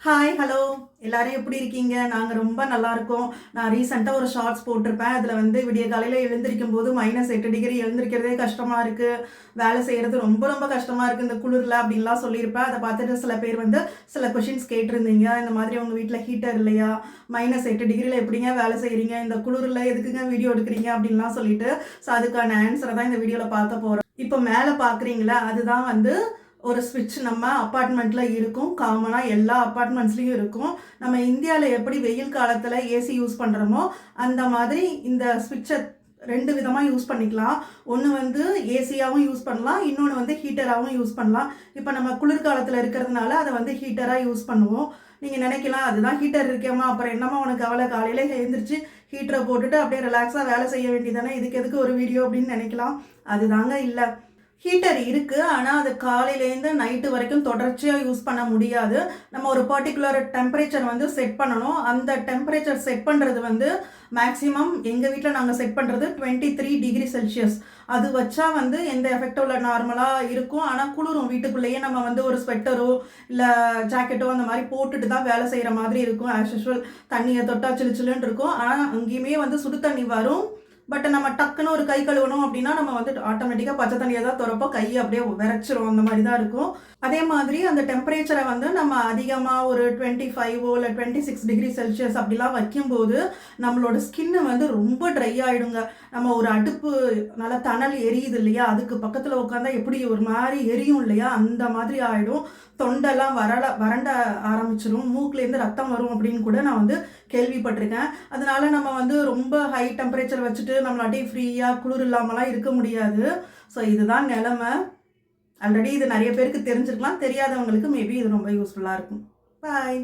Hi hello எல்லாரும் எப்படி இருக்கீங்க? நாங்கள் ரொம்ப நல்லா இருக்கோம். நான் ரீசெண்டாக ஒரு ஷார்ட்ஸ் போட்டிருப்பேன். அதில் வந்து விடிய காலையில் எழுந்திரிக்கும் போது -8 டிகிரி எழுந்திரிக்கிறதே கஷ்டமாக இருக்குது, வேலை செய்கிறது ரொம்ப ரொம்ப கஷ்டமாக இருக்குது இந்த குளிரில் அப்படின்லாம் சொல்லியிருப்பேன். அதை பார்த்துட்டு சில பேர் வந்து சில கொஷின்ஸ் கேட்டிருந்தீங்க. இந்த மாதிரி உங்கள் வீட்டில் ஹீட்டர் இல்லையா, -8 டிகிரியில் எப்படிங்க வேலை செய்கிறீங்க, இந்த குளிரில் எதுக்குங்க வீடியோ எடுக்கிறீங்க அப்படின்லாம் சொல்லிட்டு, ஸோ அதுக்கான ஆன்சரை தான் இந்த வீடியோவில் பார்க்க போகிறோம். இப்போ மேலே பார்க்குறீங்களா, அதுதான் வந்து ஒரு ஸ்விட்ச் நம்ம அப்பார்ட்மெண்ட்டில் இருக்கும். காமனாக எல்லா அப்பார்ட்மெண்ட்ஸ்லேயும் இருக்கும். நம்ம இந்தியாவில் எப்படி வெயில் காலத்தில் ஏசி யூஸ் பண்ணுறோமோ அந்த மாதிரி இந்த ஸ்விட்சை 2 விதமாக யூஸ் பண்ணிக்கலாம். ஒன்று வந்து ஏசியாகவும் யூஸ் பண்ணலாம், இன்னொன்று வந்து ஹீட்டராகவும் யூஸ் பண்ணலாம். இப்போ நம்ம குளிர்காலத்தில் இருக்கிறதுனால அதை வந்து ஹீட்டராக யூஸ் பண்ணுவோம். நீங்கள் நினைக்கலாம், அதுதான் ஹீட்டர் இருக்கேம்மா, அப்புறம் என்னம்மா உனக்கு கவலை, காலையில் எழுந்திரிச்சு ஹீட்டரை போட்டுட்டு அப்படியே ரிலாக்ஸாக வேலை செய்ய வேண்டியதானே, இதுக்கு எதுக்கு ஒரு வீடியோ அப்படின்னு நினைக்கலாம். அதுதாங்க இல்லை. ஹீட்டர் இருக்குது, ஆனால் அது காலையிலேருந்து நைட்டு வரைக்கும் தொடர்ச்சியாக யூஸ் பண்ண முடியாது. நம்ம ஒரு பர்டிகுலர் டெம்பரேச்சர் வந்து செட் பண்ணணும். அந்த டெம்பரேச்சர் செட் பண்ணுறது வந்து மேக்ஸிமம் எங்கள் வீட்டில் நாங்கள் செட் பண்ணுறது 23 டிகிரி செல்சியஸ். அது வச்சா வந்து எந்த எஃபெக்டும் இல்லை, நார்மலாக இருக்கும். ஆனால் குளிரும், வீட்டுக்குள்ளேயே நம்ம வந்து ஒரு ஸ்வெட்டரோ இல்லை ஜாக்கெட்டோ அந்த மாதிரி போட்டுட்டு தான் வேலை செய்கிற மாதிரி இருக்கும். ஆஸ் யூஷுவல் தண்ணியை தொட்டா சிலுன்னு இருக்கும். ஆனால் அங்கேயுமே வந்து சுடு தண்ணி வரும். பட் நம்ம டக்குன்னு ஒரு கை கழுவணும் அப்படின்னா நம்ம வந்து ஆட்டோமேட்டிக்காக பச்சை தண்ணியை தான் திறப்போம், கையை அப்படியே விரைச்சிரும், அந்த மாதிரி தான் இருக்கும். அதே மாதிரி அந்த டெம்பரேச்சரை வந்து நம்ம அதிகமாக ஒரு 25 இல்லை 26 டிகிரி செல்சியஸ் அப்படிலாம் வைக்கும்போது நம்மளோட ஸ்கின்னு வந்து ரொம்ப ட்ரை ஆகிடுங்க. நம்ம ஒரு அடுப்பு நல்லா தணல் எரியுது இல்லையா, அதுக்கு பக்கத்தில் உட்காந்தா எப்படி ஒரு மாதிரி எரியும் இல்லையா, அந்த மாதிரி ஆகிடும். தொண்டெல்லாம் வறண்ட ஆரம்பிச்சிடும், மூக்குலேருந்து ரத்தம் வரும் அப்படின்னு கூட நான் வந்து கேள்விப்பட்டிருக்கேன். அதனால நம்ம வந்து ரொம்ப ஹை டெம்பரேச்சர் வச்சுட்டு நம்மளாட்டி ஃப்ரீயாக குளிர் இல்லாமலாம் இருக்க முடியாது. ஸோ இதுதான் நிலமை. ஆல்ரெடி இது நிறைய பேருக்கு தெரிஞ்சிருக்கலாம், தெரியாதவங்களுக்கு மேபி இது ரொம்ப யூஸ்ஃபுல்லாக இருக்கும். பாய்.